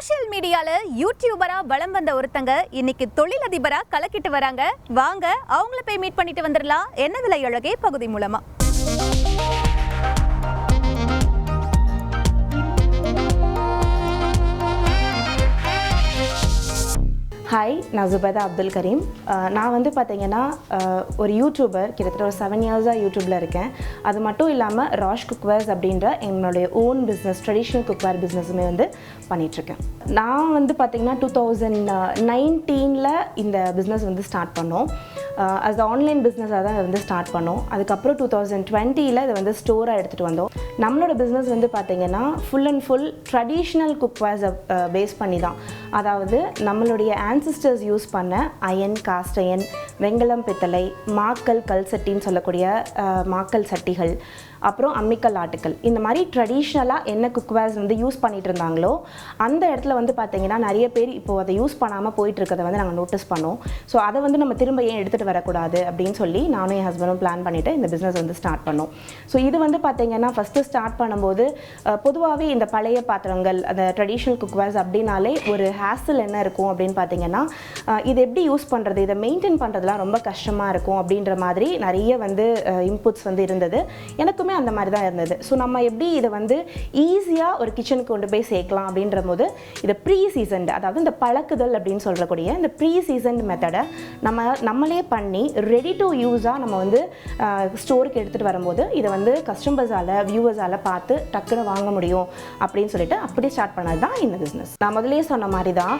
Social மீடியால யூடியூபரா வலம் வந்த ஒருத்தங்க இன்னைக்கு தொழிலதிபரா கலக்கிட்டு வராங்க. வாங்க அவங்கள போய் மீட் பண்ணிட்டு வந்துடலாம். என்ன விலை அழகே பகுதி மூலமா. ஹாய், நான் ஜுபைதா அப்துல் கரீம். நான் வந்து பார்த்தீங்கன்னா ஒரு யூடியூபர், கிட்டத்தட்ட ஒரு 7 இயர்ஸாக யூடியூப்பில் இருக்கேன். அது மட்டும் இல்லாமல் ராஷ் குக்வேர்ஸ் அப்படின்ற என்னுடைய ஓன் பிஸ்னஸ், ட்ரெடிஷ்னல் குக்வேர் பிஸ்னஸுமே வந்து பண்ணிகிட்ருக்கேன். நான் வந்து பார்த்திங்கன்னா 2019 இந்த பிஸ்னஸ் வந்து ஸ்டார்ட் பண்ணோம். அது ஆன்லைன் பிஸ்னஸாக தான் வந்து ஸ்டார்ட் பண்ணோம். அதுக்கப்புறம் 2020 இதை வந்து ஸ்டோராக எடுத்துகிட்டு வந்தோம். நம்மளோட பிஸ்னஸ் வந்து பார்த்திங்கன்னா ஃபுல் அண்ட் ஃபுல் ட்ரெடிஷ்னல் குக்வேர்ஸை பேஸ் பண்ணி தான். அதாவது நம்மளுடைய ஆன்சிஸ்டர்ஸ் யூஸ் பண்ண அயன், காஸ்ட் அயன், வெங்கலம், பித்தளை, மாக்கல், கல் சட்டின்னு சொல்லக்கூடிய மாக்கல் சட்டிகள், அப்புறம் அம்மிக்கல் ஆட்டுக்கள், இந்த மாதிரி ட்ரெடிஷ்னலாக என்ன குக்வேர்ஸ் வந்து யூஸ் பண்ணிகிட்டு இருந்தாங்களோ அந்த இடத்துல வந்து பார்த்திங்கன்னா நிறைய பேர் இப்போது அதை யூஸ் பண்ணாமல் போயிட்டுருக்கதை வந்து நாங்கள் நோட்டீஸ் பண்ணோம். ஸோ அதை வந்து நம்ம திரும்ப ஏன் எடுத்துகிட்டு வரக்கூடாது அப்படின்னு சொல்லி நானும் என் ஹஸ்பண்டும் பிளான் பண்ணிவிட்டு இந்த பிஸ்னஸ் வந்து ஸ்டார்ட் பண்ணோம். ஸோ இது வந்து பார்த்திங்கன்னா ஃபஸ்ட்டு ஸ்டார்ட் பண்ணும்போது பொதுவாகவே இந்த பழைய பாத்திரங்கள், அந்த ட்ரெடிஷ்னல் குக்வேர்ஸ் அப்படின்னாலே ஒரு ஹேசல் என்ன இருக்கும் அப்படின்னு பார்த்திங்கன்னா, இது எப்படி யூஸ் பண்ணுறது, இதை மெயின்டைன் பண்ணுறதுலாம் ரொம்ப கஷ்டமாக இருக்கும் அப்படின்ற மாதிரி நிறைய வந்து இன்புட்ஸ் வந்து இருந்தது. எனக்குமே அந்த மாதிரி தான் இருந்தது. ஸோ நம்ம எப்படி இதை வந்து ஈஸியாக ஒரு கிச்சனுக்கு கொண்டு போய் சேர்க்கலாம் அப்படின்ற போது இதை ப்ரீ சீசன்டு, அதாவது இந்த பழக்குதல் அப்படின்னு சொல்லக்கூடிய இந்த ப்ரீ சீசன்டு மெத்தடை நம்மளே பண்ணி ரெடி டு யூஸாக நம்ம வந்து ஸ்டோருக்கு எடுத்துகிட்டு வரும்போது இதை வந்து கஸ்டமர்ஸால், வியூவர்ஸால் பார்த்து டக்குன்னு வாங்க முடியும் அப்படின்னு சொல்லிட்டு அப்படி ஸ்டார்ட் பண்ணது தான் இந்த பிஸ்னஸ். நான் முதலே சொன்ன மாதிரி தான்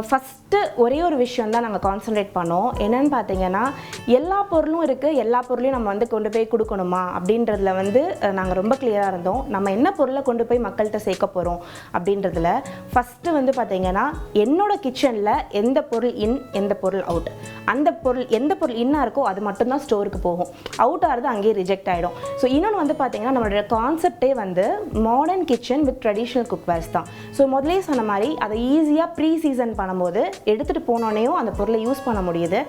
ஃபஸ்ட்டு ஒரே ஒரு விஷயம் தான் நாங்கள் கான்சன்ட்ரேட் பண்ணோம். என்னென்னு பார்த்தீங்கன்னா, எல்லா பொருளும் இருக்குது, எல்லா பொருளையும் நம்ம வந்து கொண்டு போய் கொடுக்கணுமா அப்படின்றதுல வந்து நாங்கள் ரொம்ப கிளியராக இருந்தோம். நம்ம என்ன பொருளை கொண்டு போய் மக்கள்கிட்ட சேர்க்க போகிறோம் அப்படின்றதுல ஃபஸ்ட்டு வந்து பார்த்திங்கன்னா, என்னோட கிச்சனில் எந்த பொருள் இன், எந்த பொருள் அவுட், அந்த பொருள் எந்த பொருள் இன்னாக இருக்கோ அது மட்டும்தான் ஸ்டோருக்கு போகும், அவுட் ஆகிறது அங்கேயே ரிஜெக்ட் ஆகிடும். ஸோ இன்னொன்று வந்து பார்த்திங்கன்னா, நம்மளோட கான்செப்டே வந்து modern kitchen with traditional cookwares தான். ஸோ முதலே சொன்ன மாதிரி அதை ஈஸியாக ப்ரீ சீசன் பண்ணும்போது எடுத்துகிட்டு போனோடனேயும் அந்த பொருளை யூஸ் பண்ண முடியுது.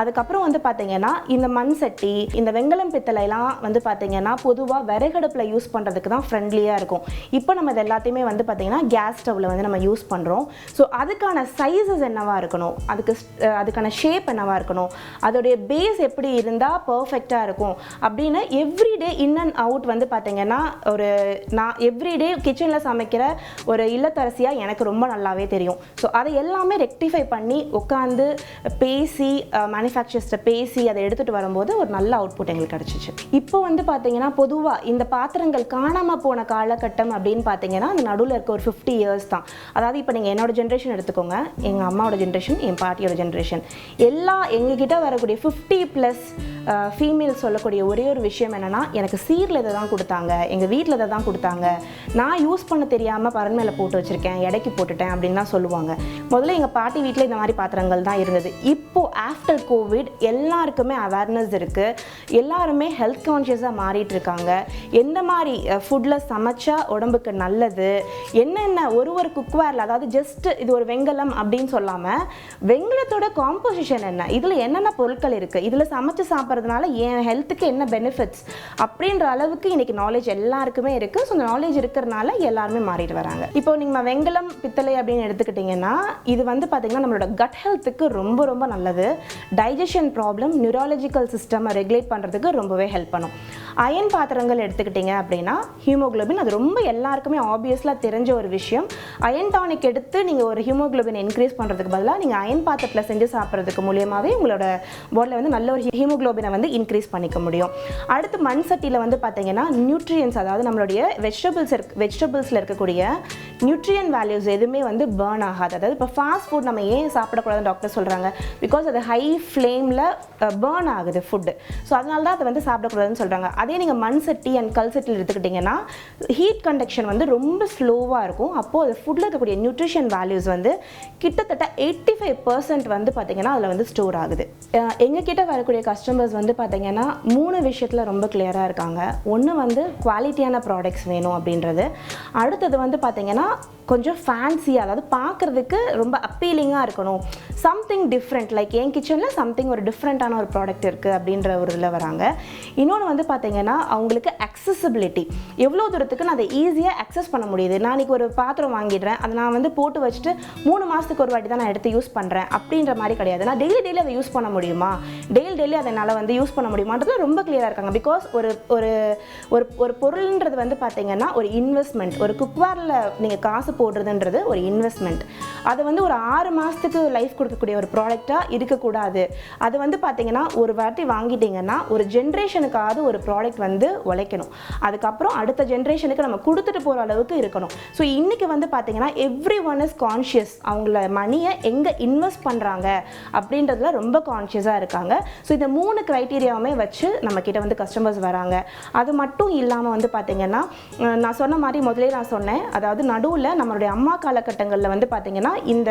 அதுக்கப்புறம் வந்து பார்த்திங்கன்னா, இந்த மண் சட்டி, இந்த வெங்கலம், பித்தளைலாம் வந்து பார்த்திங்கன்னா பொதுவாக விறகடுப்பில் யூஸ் பண்ணுறதுக்கு தான் ஃப்ரெண்ட்லியாக இருக்கும். இப்போ நம்ம இது எல்லாத்தையுமே வந்து பார்த்திங்கன்னா கேஸ் ஸ்டவ்வில் வந்து நம்ம யூஸ் பண்ணுறோம். ஸோ அதுக்கான சைஸஸ் என்னவாக இருக்கணும், அதுக்கான ஷேப் என்னவாக இருக்கணும், அதோடைய பேஸ் எப்படி இருந்தால் பர்ஃபெக்டாக இருக்கும் அப்படின்னு எவ்ரிடே இன் அண்ட் அவுட் வந்து பார்த்திங்கன்னா, நான் எவ்ரிடே கிச்சனில் சமைக்கிற ஒரு இல்லத்தரசியாக எனக்கு ரொம்ப நல்லாவே தெரியும். ஸோ அதை எல்லாமே ரெக்டிஃபை பண்ணி உட்காந்து பேசி மேனுஃபேக்சர்ஸ்ட்டை பேசி அதை எடுத்துகிட்டு வரும்போது ஒரு நல்ல அவுட்புட் எங்களுக்கு கிடச்சிச்சு. இப்போ வந்து பார்த்திங்கன்னா பொதுவாக இந்த பாத்திரங்கள் காணாமல் போன காலகட்டம் அப்படின்னு பார்த்தீங்கன்னா அந்த நடுவில் இருக்க ஒரு 50 இயர்ஸ் தான். அதாவது இப்போ நீங்கள் என்னோட ஜென்ரேஷன் எடுத்துக்கோங்க, எங்கள் அம்மாவோட ஜென்ரேஷன், என் பாட்டியோட ஜென்ரேஷன், எங்ககிட்ட வரக்கூடிய 50+ ஃபீமேல் சொல்லக்கூடிய ஒரே ஒரு விஷயம் என்னென்னா, எனக்கு சீரில் இதை தான் கொடுத்தாங்க, எங்கள் வீட்டில் இதை தான் கொடுத்தாங்க, நான் யூஸ் பண்ண தெரியாமல் பரன் மேலே போட்டு வச்சுருக்கேன், எடைக்கு போட்டுட்டேன் அப்படின்னு தான் சொல்லுவாங்க. முதல்ல எங்கள் பாட்டி வீட்டில் இந்த மாதிரி பாத்திரங்கள் தான் இருந்தது. இப்போது ஆஃப்டர் கோவிட் எல்லாருக்குமே அவேர்னஸ் இருக்குது, எல்லாருமே ஹெல்த் கான்ஷியஸாக மாறிட்டு இருக்காங்க. எந்த மாதிரி ஃபுட்டில் சமைச்சா உடம்புக்கு நல்லது, என்னென்ன ஒரு குக்வேரில், அதாவது ஜஸ்ட் இது ஒரு வெங்கலம் அப்படின்னு சொல்லாமல் வெங்கலத்தோட காம்போசிஷன் என்ன, இதில் என்னென்ன பொருட்கள் இருக்குது, இதில் சமைச்சு சாப்பிட்றதுனால என் ஹெல்த்துக்கு என்ன பெனிஃபிட்ஸ் அப்படின்ற அளவுக்கு இன்றைக்கி நாலேஜ் எல்லாருக்குமே இருக்குது. ஸோ அந்த நாலேஜ் இருக்கிறனால எல்லாருமே மாறிட்டு வராங்க. இப்போ நீங்கள் வெங்கலம், பித்தளை அப்படின்னு எடுத்துக்கிட்டிங்கன்னா இது வந்து பார்த்திங்கன்னா நம்மளோட கட் ஹெல்த்துக்கு ரொம்ப ரொம்ப நல்லது. Digestion problem, neurological system regulate பண்ணுறதுக்கு ரொம்பவே ஹெல்ப் பண்ணும். அயன் பாத்திரங்கள் எடுத்துக்கிட்டிங்க அப்படின்னா ஹீமோக்ளோபின், அது ரொம்ப எல்லாருக்குமே ஆப்வியஸ்லாக தெரிஞ்ச ஒரு விஷயம். அயன் டானிக் எடுத்து நீங்கள் ஒரு ஹீமோக்ளோபின் இன்க்ரீஸ் பண்ணுறதுக்கு பதிலாக நீங்கள் அயன் பாத்திரத்தில் செஞ்சு சாப்பிட்றதுக்கு மூலியமாகவே உங்களோட பாடியில் வந்து நல்ல ஒரு ஹீமோக்ளோபினை வந்து இன்க்ரீஸ் பண்ணிக்க முடியும். அடுத்து மண் சட்டியில் வந்து பார்த்திங்கன்னா நியூட்ரியன்ஸ், அதாவது நம்மளுடைய வெஜிடபிள்ஸில் இருக்கக்கூடிய நியூட்ரியன் வேல்யூஸ் எதுவுமே வந்து பேர்ன் ஆகாது. அதாவது இப்போ ஃபாஸ்ட் ஃபுட் நம்ம ஏன் சாப்பிடக்கூடாதுன்னு டாக்டர் சொல்கிறாங்க, பிகாஸ் அது ஹை ஃப்ளேமில் பேர்ன் ஆகுது ஃபுட்டு. ஸோ அதனால தான் அதை வந்து சாப்பிடக்கூடாதுன்னு சொல்கிறாங்க. அதே நீங்கள் மண் சட்டி அண்ட் கல் சட்டியில் எடுத்துக்கிட்டிங்கன்னா ஹீட் கண்டக்ஷன் வந்து ரொம்ப ஸ்லோவாக இருக்கும். அப்போது அது ஃபுட்டில் இருக்கக்கூடிய நியூட்ரிஷன் வேல்யூஸ் வந்து கிட்டத்தட்ட 85% வந்து பார்த்திங்கன்னா அதில் வந்து ஸ்டோர் ஆகுது. எங்ககிட்ட வரக்கூடிய கஸ்டமர்ஸ் வந்து பார்த்திங்கன்னா 3 விஷயத்தில் ரொம்ப கிளியராக இருக்காங்க. ஒன்று வந்து குவாலிட்டியான ப்ராடக்ட்ஸ் வேணும் அப்படின்றது. அடுத்தது வந்து பார்த்திங்கன்னா கொஞ்சம் ஃபேன்சியாக, அதாவது பார்க்குறதுக்கு ரொம்ப அப்பீலிங்காக இருக்கணும், சம்திங் டிஃப்ரெண்ட், லைக் என் கிச்சனில் சம்திங் ஒரு டிஃப்ரெண்ட்டான ஒரு ப்ராடக்ட் இருக்குது அப்படின்ற ஒரு இதில் வராங்க. இன்னொன்று வந்து பார்த்திங்கன்னா பார்த்தீங்கன்னா அவங்களுக்கு அக்சசிபிலிட்டி, எவ்வளோ தூரத்துக்கு நான் அதை ஈஸியாக அக்சஸ் பண்ண முடியுது. நான் இன்றைக்கி ஒரு பாத்திரம் வாங்கிடுறேன், அதை நான் வந்து போட்டு வச்சுட்டு 3 மாதத்துக்கு ஒரு வாட்டி தான் நான் எடுத்து யூஸ் பண்ணுறேன் அப்படின்ற மாதிரி கிடையாது. நான் டெய்லி அதை யூஸ் பண்ண முடியுமா, டெய்லி அதை என்னால் வந்து யூஸ் பண்ண முடியுமான்றது ரொம்ப கிளியராக இருக்காங்க. பிகாஸ் ஒரு ஒரு ஒரு பொருள்ன்றது வந்து பார்த்தீங்கன்னா ஒரு இன்வெஸ்ட்மெண்ட். ஒரு குக்வேரில் நீங்கள் காசு போடுறதுன்றது ஒரு இன்வெஸ்ட்மெண்ட். அது வந்து ஒரு 6 மாதத்துக்கு லைஃப் கொடுக்கக்கூடிய ஒரு ப்ராடக்டாக இருக்கக்கூடாது. அது வந்து பார்த்தீங்கன்னா ஒரு வாட்டி வாங்கிட்டீங்கன்னா ஒரு ஜென்ரேஷனுக்காவது ஒரு ப்ராடக்ட் வந்து உழைக்கணும், அதுக்கப்புறம் அடுத்த ஜென்ரேஷனுக்கு நம்ம கொடுத்துட்டு போகிற அளவுக்கு இருக்கணும். ஸோ இன்றைக்கி வந்து பார்த்தீங்கன்னா எவ்ரி ஒன் இஸ் கான்ஷியஸ், அவங்கள மணியை எங்கே இன்வெஸ்ட் பண்ணுறாங்க அப்படின்றதுல ரொம்ப கான்ஷியஸாக இருக்காங்க. ஸோ இந்த 3 க்ரைட்டீரியாவுமே வச்சு நம்மக்கிட்ட வந்து கஸ்டமர்ஸ் வராங்க. அது மட்டும் இல்லாமல் வந்து பார்த்தீங்கன்னா நான் சொன்ன மாதிரி முதலே நான் சொன்னேன், அதாவது நடுவில் நம்மளுடைய அம்மா காலகட்டங்களில் வந்து பார்த்தீங்கன்னா இந்த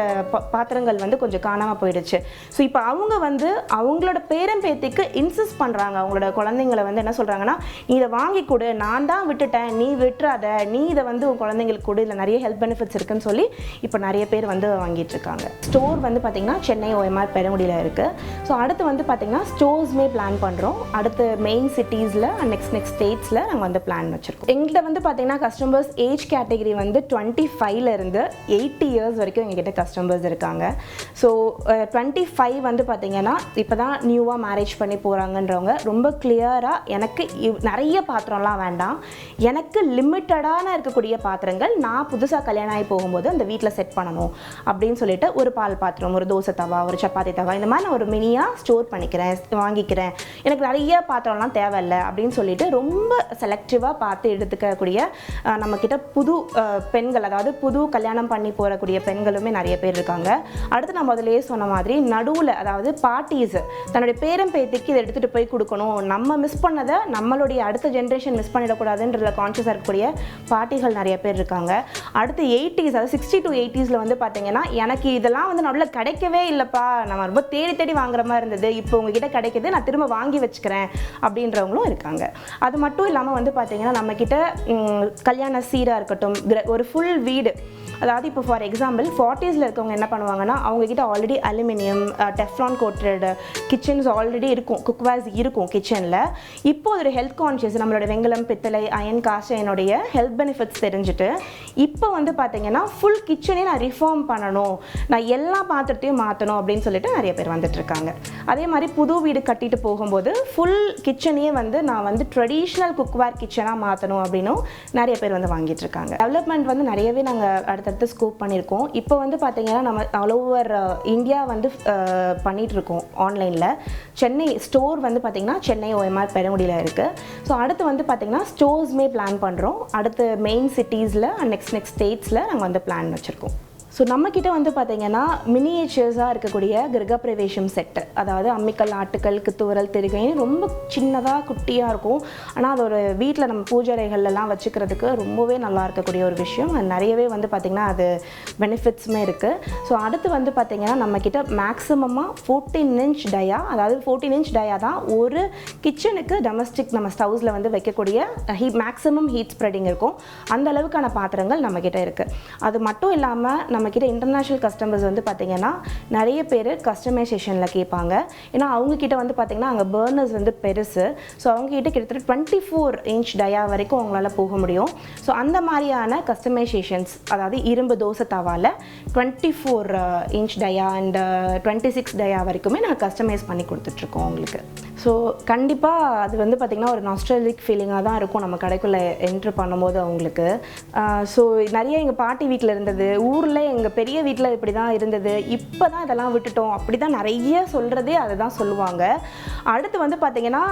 பாத்திரங்கள் வந்து கொஞ்சம் காணாமல் போயிடுச்சு. ஸோ இப்போ அவங்க வந்து அவங்களோட பேரம்பேத்திக்கு இன்சிஸ்ட் பண்ணுறாங்க. அவங்களோட குழந்தைங்களை வந்து என்ன சொல்கிறாங்கன்னா, நீ இதை வாங்கி கொடு, நான் தான் விட்டுட்டேன், நீ விட்டுறாத, நீ இதை வந்து உன் குழந்தைங்களுக்கு கொடு, இல்லை நிறைய ஹெல்த் பெனிஃபிட்ஸ் இருக்குன்னு சொல்லி இப்போ நிறைய பேர் வந்து வாங்கிட்டு இருக்காங்க. ஸ்டோர் வந்து பார்த்தீங்கன்னா சென்னை OMR பெருங்குடியில் இருக்குது. ஸோ அடுத்து வந்து பார்த்தீங்கன்னா ஸ்டோர்ஸ்மே பிளான் பண்ணுறோம். அடுத்து மெயின் சிட்டிஸில் நெக்ஸ்ட் ஸ்டேட்ஸில் நாங்கள் வந்து பிளான் வச்சுருக்கோம். எங்கள்கிட்ட வந்து பார்த்தீங்கன்னா கஸ்டமர்ஸ் ஏஜ் கேட்டகரி வந்து 25லேருந்து 80 இயர்ஸ் வரைக்கும் எங்ககிட்ட கஸ்டமர்ஸ் இருக்காங்க. ஸோ 25 வந்து பார்த்தீங்கன்னா இப்போ தான் நியூவாக மேரேஜ் பண்ணி போகிறாங்கன்றவங்க ரொம்ப கிளியராக எனக்கு நிறைய பாத்திரம்லாம் வேண்டாம், எனக்கு லிமிட்டடான இருக்கக்கூடிய பாத்திரங்கள் நான் புதுசாக கல்யாணம் ஆகி போகும்போது அந்த வீட்டில் செட் பண்ணணும் அப்படின்னு சொல்லிட்டு ஒரு பால் பாத்திரம், ஒரு தோசை தவா, ஒரு சப்பாத்தி தவா, இந்த மாதிரி நான் ஒரு மினியாக ஸ்டோர் பண்ணிக்கிறேன், வாங்கிக்கிறேன், எனக்கு நிறைய பாத்திரம்லாம் தேவையில்லை அப்படின்னு சொல்லிட்டு ரொம்ப செலக்டிவாக பார்த்து எடுத்துக்கக்கூடிய நம்மக்கிட்ட புது பெண்கள், அதாவது புது கல்யாணம் பண்ணி போகக்கூடிய பெண்களுமே நிறைய பேர் இருக்காங்க. அடுத்து நான் முதலே சொன்ன மாதிரி நடுவில், அதாவது பார்ட்டிஸ், தன்னுடைய பேரம்பேத்திக்கு இதை எடுத்துகிட்டு போய் கொடுக்கணும், நம்ம மிஸ் பண்ணதை நம்மளுடைய அடுத்த ஜென்ரேஷன் மிஸ் பண்ணிடக்கூடாதுன்றதுல கான்ஷியஸாக இருக்கக்கூடிய பார்ட்டிகள் நிறைய பேர் இருக்காங்க. அடுத்து 80s, அதாவது 60 to 80s வந்து பார்த்தீங்கன்னா எனக்கு இதெல்லாம் வந்து நடுவில் கிடைக்கவே இல்லைப்பா, நம்ம ரொம்ப தேடி வாங்குற மாதிரி இருந்தது, இப்போ உங்ககிட்ட கிடைக்கிது, நான் திரும்ப வாங்கி வச்சுக்கிறேன் அப்படின்றவங்களும் இருக்காங்க. அது மட்டும் இல்லாமல் வந்து பார்த்தீங்கன்னா நம்மக்கிட்ட கல்யாண சீராக இருக்கட்டும், ஒரு ஃபுல் வீடு, அதாவது இப்போ ஃபார் எக்ஸாம்பிள் 40ஸ்ல இருக்கவங்க என்ன பண்ணுவாங்கன்னா அவங்கக்கிட்ட already aluminium Teflon coated kitchens already இருக்கும், குக்வேர்ஸ் இருக்கும் கிச்சனில். இப்போ ஒரு ஹெல்த் கான்ஷியஸ், நம்மளோட வெங்கலம், பித்தளை, அயன், காஸ்டைனுடைய ஹெல்த் பெனிஃபிட்ஸ் தெரிஞ்சுட்டு இப்போ வந்து பார்த்தீங்கன்னா ஃபுல் கிச்சனே நான் ரிஃபார்ம் பண்ணணும், நான் எல்லா பாத்திரத்தையும் மாற்றணும் அப்படின்னு சொல்லிட்டு நிறைய பேர் வந்துட்டுருக்காங்க. அதே மாதிரி புது வீடு கட்டிட்டு போகும்போது ஃபுல் கிச்சனையே வந்து நான் வந்து ட்ரெடிஷ்னல் குக்வேர் கிச்சனாக மாற்றணும் அப்படின்னும் நிறைய பேர் வந்து வாங்கிட்டு இருக்காங்க. டெவலப்மெண்ட் வந்து நிறையவே நாங்கள் அடுத்தடுத்து ஸ்கோப் பண்ணியிருக்கோம். இப்போ வந்து பார்த்தீங்கன்னா நம்ம ஆல் ஓவர் இந்தியா வந்து பண்ணிகிட்ருக்கோம் ஆன்லைனில். சென்னை ஸ்டோர் வந்து பார்த்திங்கன்னா சென்னை OMR பெருங்குடியில் இருக்குது. ஸோ அடுத்து வந்து பார்த்திங்கன்னா ஸ்டோர்ஸ்மே பிளான் பண்ணுறோம். அடுத்து மெயின் சிட்டிஸில் நெக்ஸ்ட் ஸ்டேட்ஸில் நாங்கள் வந்து பிளான் வச்சுருக்கோம். ஸோ நம்மக்கிட்ட வந்து பார்த்திங்கன்னா மினியேச்சர்ஸாக இருக்கக்கூடிய கிரகப்பிரவேசம் செட்டு, அதாவது அம்மிக்கல், ஆட்டுக்கல், கித்துவரல், திருகை, ரொம்ப சின்னதாக குட்டியாக இருக்கும். ஆனால் அது ஒரு வீட்டில் நம்ம பூஜைகள்லாம் வச்சுக்கிறதுக்கு ரொம்பவே நல்லா இருக்கக்கூடிய ஒரு விஷயம். அது நிறையவே வந்து பார்த்திங்கன்னா அது பெனிஃபிட்ஸுமே இருக்குது. ஸோ அடுத்து வந்து பார்த்திங்கன்னா நம்மக்கிட்ட மேக்ஸிமமாக 14 inch டயா, அதாவது 14 inch டயா தான் ஒரு கிச்சனுக்கு டொமஸ்டிக் நம்ம ஸ்டவ்ஸில் வந்து வைக்கக்கூடிய மேக்ஸிமம் ஹீட் ஸ்ப்ரெடிங் இருக்கும். அந்த அளவுக்கான பாத்திரங்கள் நம்மக்கிட்ட இருக்குது. அது மட்டும் இல்லாமல் நம்மக்கிட்ட இன்டர்நேஷ்னல் கஸ்டமர்ஸ் வந்து பார்த்திங்கன்னா நிறைய பேர் கஸ்டமைசேஷனில் கேட்பாங்க. ஏன்னா அவங்கக்கிட்ட வந்து பார்த்திங்கன்னா அங்கே பர்னர்ஸ் வந்து பெருசு. ஸோ அவங்கக்கிட்ட கிட்டத்தட்ட 24 inch டயா வரைக்கும் அவங்களால போக முடியும். ஸோ அந்த மாதிரியான கஸ்டமைசேஷன்ஸ், அதாவது இரும்பு தோசை தவாவில் 24 inch டயா அண்ட் 26 டயா வரைக்குமே நாங்கள் கஸ்டமைஸ் பண்ணி கொடுத்துட்ருக்கோம் உங்களுக்கு. ஸோ கண்டிப்பாக அது வந்து பார்த்திங்கன்னா ஒரு நாஸ்டால்ஜிக் ஃபீலிங்காக தான் இருக்கும் நம்ம கடைக்குள்ளே என்ட்ரு பண்ணும்போது அவங்களுக்கு. ஸோ நிறைய எங்கள் பாட்டி வீட்டில் இருந்தது, ஊரில் எங்கள் பெரிய வீட்டில் இப்படி தான் இருந்தது, இப்போ தான் இதெல்லாம் விட்டுட்டோம், அப்படி தான் நிறைய சொல்கிறதே அதை தான் சொல்லுவாங்க. அடுத்து வந்து பார்த்திங்கன்னா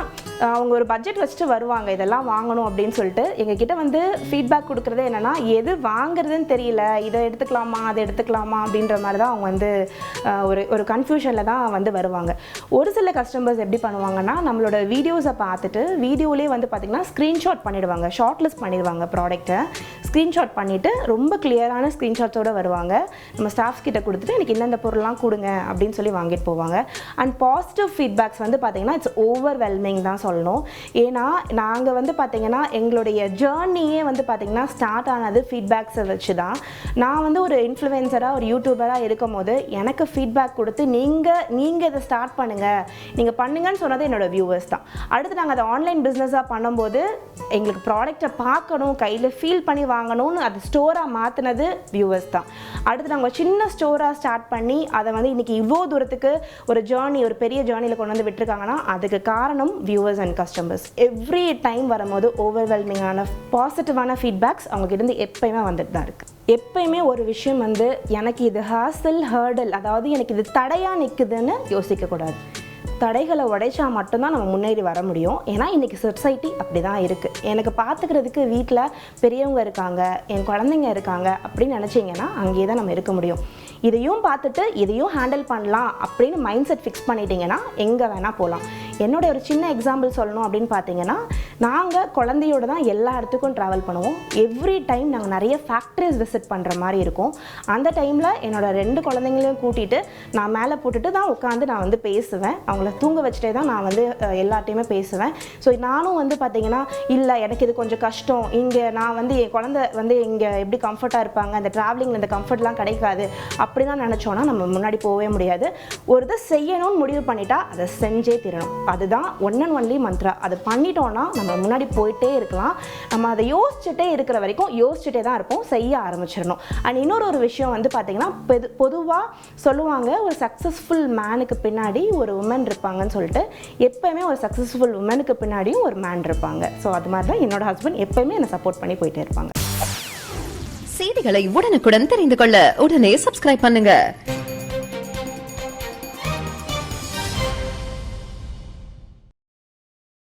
அவங்க ஒரு பட்ஜெட் வச்சுட்டு வருவாங்க இதெல்லாம் வாங்கணும் அப்படின்னு சொல்லிட்டு. எங்ககிட்ட வந்து ஃபீட்பேக் கொடுக்குறதே என்னென்னா, எது வாங்குறதுன்னு தெரியல, இதை எடுத்துக்கலாமா அதை எடுத்துக்கலாமா அப்படின்ற மாதிரி தான் அவங்க வந்து ஒரு கன்ஃபியூஷனில் தான் வந்து வருவாங்க. ஒரு சில கஸ்டமர்ஸ் எப்படி பண்ணுவாங்கன்னா, நம்மளோட வீடியோஸை பார்த்துட்டு வீடியோலேயே வந்து பார்த்திங்கன்னா ஸ்க்ரீன்ஷாட் பண்ணிவிடுவாங்க, ஷார்ட் லிஸ்ட் பண்ணிடுவாங்க ப்ராடக்ட்டை. ஸ்க்ரீன்ஷாட் பண்ணிவிட்டு ரொம்ப கிளியரான ஸ்க்ரீன்ஷாட்ஸோடு வருவாங்க. நம்ம ஸ்டாஃப்ஸ் கிட்ட கொடுத்துட்டு எனக்கு இந்தந்த பொருள்லாம் கொடுங்க அப்படின்னு சொல்லி வாங்கிட்டு போவாங்க. அண்ட் பாசிட்டிவ் ஃபீட்பேக்ஸ் வந்து பார்த்திங்கன்னா இட்ஸ் ஓவர்வெல்மிங் தான் சொல்லணும். ஏன்னா நாங்கள் வந்து பார்த்திங்கன்னா எங்களுடைய ஜேர்னியே வந்து பார்த்திங்கன்னா ஸ்டார்ட் ஆனது ஃபீட்பேக்ஸை வச்சு தான். நான் வந்து ஒரு இன்ஃப்ளூயன்சராக ஒரு யூடியூபராக இருக்கும் போது எனக்கு ஃபீட்பேக் கொடுத்து நீங்கள் இதை ஸ்டார்ட் பண்ணுங்கள், நீங்கள் பண்ணுங்கன்னு சொன்னது என்னோடய வியூவர்ஸ் தான். அடுத்து நாங்கள் அதை ஆன்லைன் பிஸ்னஸாக பண்ணும்போது எங்களுக்கு ப்ராடக்டை பார்க்கணும், கையில் ஃபீல் பண்ணி வாங்கணும்னு அது ஸ்டோராக மாற்றினது வியூவர்ஸ் தான். அடுத்து நாங்கள் சின்ன ஸ்டோராக ஸ்டார்ட் பண்ணி அதை வந்து இன்றைக்கி இவ்வளோ தூரத்துக்கு ஒரு பெரிய ஜேர்னியில் கொண்டு வந்து விட்டுருக்காங்கன்னா அதுக்கு காரணம் viewers and customers. Every time வரும்போது ஓவர்வெல்மிங்கான பாசிட்டிவான ஃபீட்பேக்ஸ் அவங்ககிட்ட எப்பயுமே வந்துட்டு தான் இருக்குது. எப்பயுமே ஒரு விஷயம் வந்து எனக்கு இது ஹர்டல், அதாவது எனக்கு இது தடையாக நிற்குதுன்னு யோசிக்கக்கூடாது. தடைகளை உடைச்சா மட்டும்தான் நம்ம முன்னேறி வர முடியும். ஏன்னா இன்றைக்கி சொசைட்டி அப்படி தான் இருக்குது. எனக்கு பார்த்துக்கிறதுக்கு வீட்டில் பெரியவங்க இருக்காங்க, என் குழந்தைங்க இருக்காங்க அப்படின்னு நினச்சிங்கன்னா அங்கேயே தான் நம்ம இருக்க முடியும். இதையும் பார்த்துட்டு இதையும் ஹேண்டில் பண்ணலாம் அப்படின்னு மைண்ட் செட் ஃபிக்ஸ் பண்ணிட்டீங்கன்னா எங்கே வேணால் போகலாம். என்னோட ஒரு சின்ன எக்ஸாம்பிள் சொல்லணும் அப்படின்னு பார்த்தீங்கன்னா, நாங்கள் குழந்தையோடு தான் எல்லா இடத்துக்கும் ட்ராவல் பண்ணுவோம். எவ்ரி டைம் நாங்கள் நிறைய ஃபேக்ட்ரிஸ் விசிட் பண்ணுற மாதிரி இருக்கும். அந்த டைமில் என்னோடய 2 குழந்தைங்களையும் கூட்டிகிட்டு நான் மேலே போட்டுட்டு தான் உட்காந்து நான் வந்து பேசுவேன். அவங்கள தூங்க வச்சுட்டே தான் நான் வந்து எல்லாத்தையுமே பேசுவேன். ஸோ நானும் வந்து பார்த்திங்கன்னா இல்லை எனக்கு இது கொஞ்சம் கஷ்டம், இங்கே நான் வந்து என் குழந்தை வந்து இங்கே எப்படி கம்ஃபர்ட்டாக இருப்பாங்க, அந்த ட்ராவலிங்கில் இந்த கம்ஃபர்ட்லாம் கிடைக்காது அப்படி தான் நினச்சோன்னா நம்ம முன்னாடி போகவே முடியாது. ஒரு இதை செய்யணும்னு முடிவு பண்ணிட்டா அதை செஞ்சே தீரணும். அதுதான் ஒன் அண்ட் ஒன்லி மந்த்ரா. அதை பண்ணிட்டோன்னா நம்ம முன்னாடி போயிட்டே இருக்கலாம். நம்ம அதை யோசிச்சுட்டே இருக்கிற வரைக்கும் யோசிச்சுட்டே தான் இருப்போம், செய்ய ஆரம்பிச்சிடணும். அண்ட் இன்னொரு விஷயம் வந்து பார்த்திங்கன்னா பொதுவாக சொல்லுவாங்க ஒரு சக்ஸஸ்ஃபுல் மேனுக்கு பின்னாடி ஒரு உமன் இருப்பாங்கன்னு சொல்லிட்டு. எப்போயுமே ஒரு சக்ஸஸ்ஃபுல் உமனுக்கு பின்னாடியும் ஒரு மேன் இருப்பாங்க. ஸோ அது மாதிரி தான் என்னோட ஹஸ்பண்ட் எப்போயுமே என்னை சப்போர்ட் பண்ணி போயிட்டே இருப்பாங்க. செய்திகளை உடனுக்குடன் தெரிந்து கொள்ள உடனே சப்ஸ்கிரைப் பண்ணுங்க.